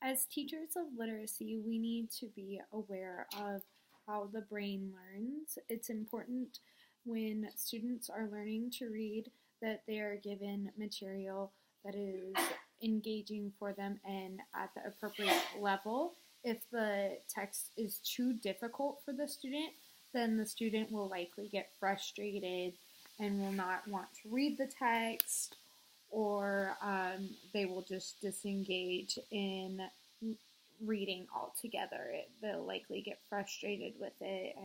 As teachers of literacy, we need to be aware of how the brain learns. It's important when students are learning to read that they are given material that is engaging for them and at the appropriate level. If the text is too difficult for the student, then the student will likely get frustrated and will not want to read the text, or they will just disengage in reading altogether. They'll likely get frustrated with it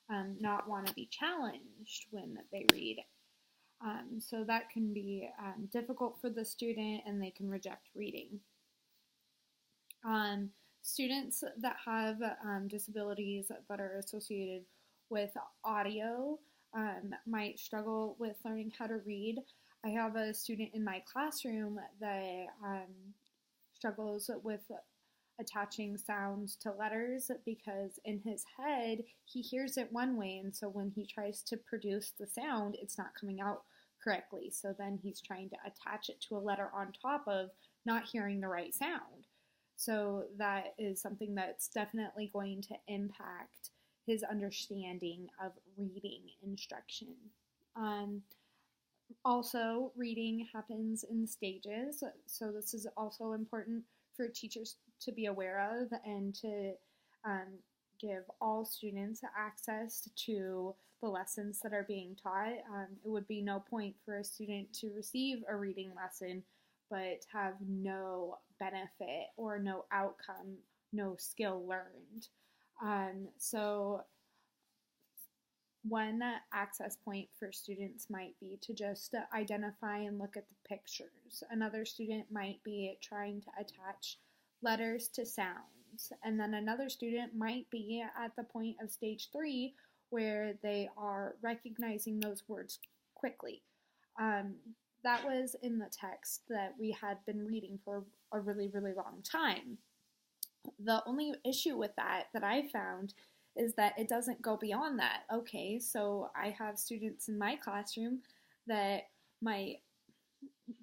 and not want to be challenged when they read. So that can be difficult for the student, and they can reject reading. Students that have disabilities that are associated with audio might struggle with learning how to read. I have a student in my classroom that struggles with attaching sounds to letters because in his head he hears it one way, and so when he tries to produce the sound, it's not coming out correctly. So then he's trying to attach it to a letter on top of not hearing the right sound. So that is something that's definitely going to impact his understanding of reading instruction. Also, reading happens in stages, so this is also important for teachers to be aware of and to give all students access to the lessons that are being taught. It would be no point for a student to receive a reading lesson but have no benefit or no outcome, no skill learned. So one access point for students might be to just identify and look at the pictures. Another student might be trying to attach letters to sounds. And then another student might be at the point of stage 3 where they are recognizing those words quickly. That was in the text that we had been reading for a really, really long time. The only issue with that I found is that it doesn't go beyond that. Okay, so I have students in my classroom that might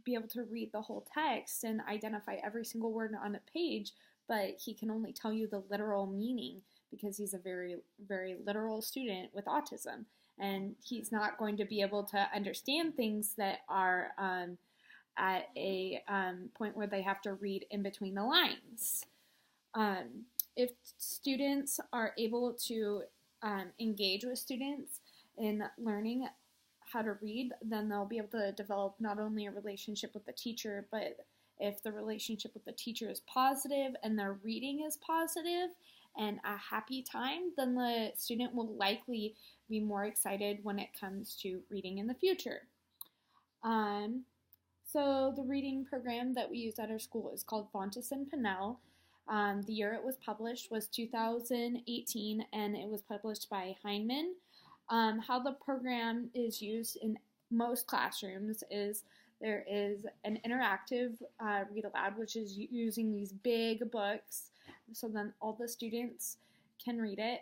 be able to read the whole text and identify every single word on a page, but he can only tell you the literal meaning because he's a very, very literal student with autism. And he's not going to be able to understand things that are at a point where they have to read in between the lines. If students are able to engage with students in learning how to read, then they'll be able to develop not only a relationship with the teacher, but if the relationship with the teacher is positive and their reading is positive and a happy time, then the student will likely be more excited when it comes to reading in the future. So the reading program that we use at our school is called Fountas and Pinnell. The year it was published was 2018, and it was published by Heinemann. How the program is used in most classrooms is there is an interactive read aloud, which is using these big books, so then all the students can read it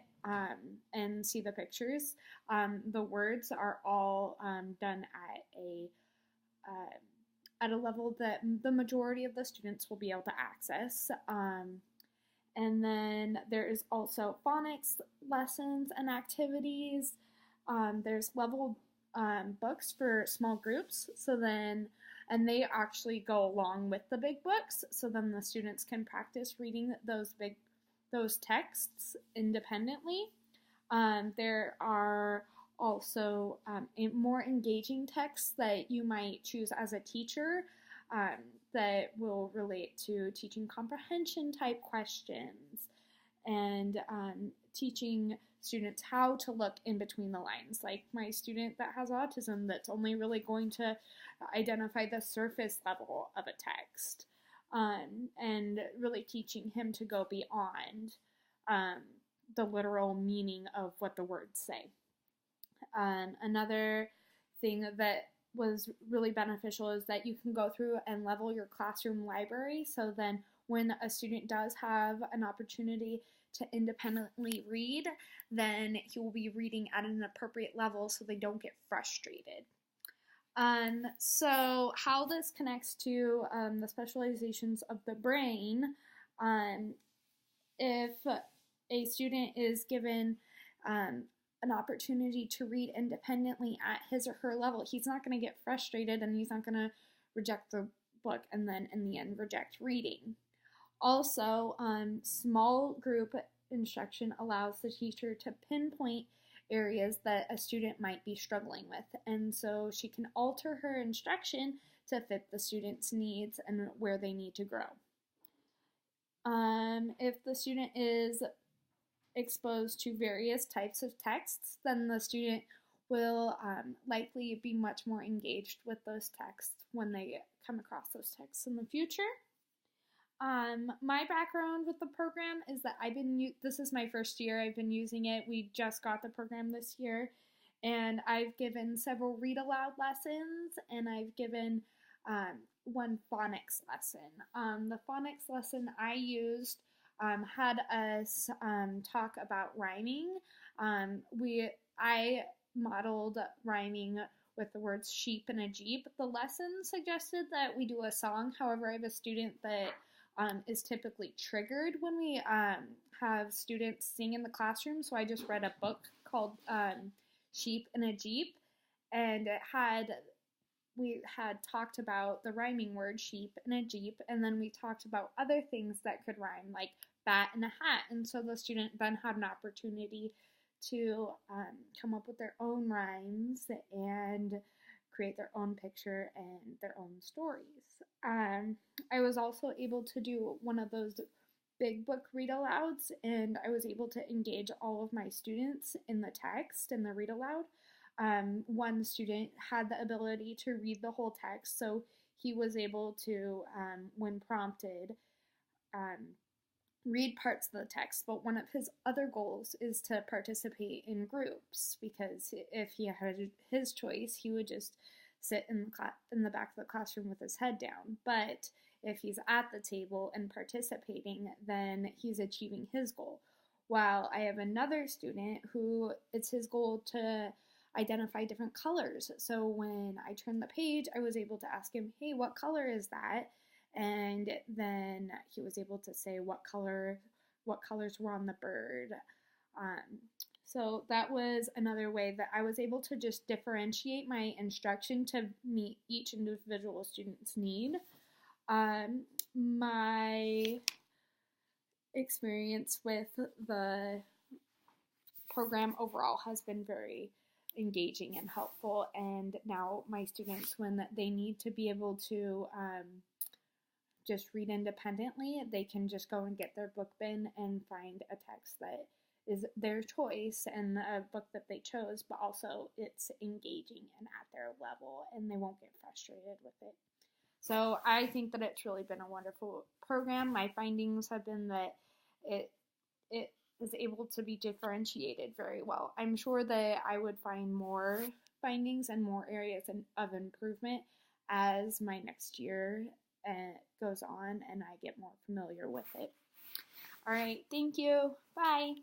and see the pictures. The words are all done at a level that the majority of the students will be able to access. And then there is also phonics lessons and activities. There's level books for small groups, and they actually go along with the big books, so then the students can practice reading those texts independently. There are also more engaging texts that you might choose as a teacher that will relate to teaching comprehension type questions and teaching students how to look in between the lines. Like my student that has autism, that's only really going to identify the surface level of a text, and really teaching him to go beyond the literal meaning of what the words say. Another thing that was really beneficial is that you can go through and level your classroom library, so then when a student does have an opportunity to independently read, then he will be reading at an appropriate level so they don't get frustrated. So how this connects to the specializations of the brain, If a student is given an opportunity to read independently at his or her level, he's not going to get frustrated and he's not going to reject the book and then in the end reject reading. Also, small group instruction allows the teacher to pinpoint areas that a student might be struggling with, and so she can alter her instruction to fit the student's needs and where they need to grow. If the student is exposed to various types of texts, then the student will likely be much more engaged with those texts when they come across those texts in the future. My background with the program is that this is my first year I've been using it. We just got the program this year, and I've given several read aloud lessons, and I've given one phonics lesson. The phonics lesson I used had us talk about rhyming. I modeled rhyming with the words sheep and a jeep. The lesson suggested that we do a song. However, I have a student that is typically triggered when we have students sing in the classroom. So I just read a book called Sheep and a Jeep, and we had talked about the rhyming word sheep and a jeep, and then we talked about other things that could rhyme, like bat and a hat. And so the student then had an opportunity to come up with their own rhymes and create their own picture and their own stories. I was also able to do one of those big book read alouds, and I was able to engage all of my students in the text and the read aloud. One student had the ability to read the whole text, so he was able to, when prompted, read parts of the text, but one of his other goals is to participate in groups, because if he had his choice, he would just sit in the back of the classroom with his head down. But if he's at the table and participating, then he's achieving his goal. While I have another student who it's his goal to identify different colors. So when I turned the page, I was able to ask him, hey, what color is that? And then he was able to say what colors were on the bird. So that was another way that I was able to just differentiate my instruction to meet each individual student's need. My experience with the program overall has been very engaging and helpful, and now my students, when they need to be able to just read independently, they can just go and get their book bin and find a text that is their choice and a book that they chose, but also it's engaging and at their level, and they won't get frustrated with it. So I think that it's really been a wonderful program. My findings have been that it is able to be differentiated very well. I'm sure that I would find more findings and more areas of improvement as my next year goes on and I get more familiar with it. All right, thank you. Bye.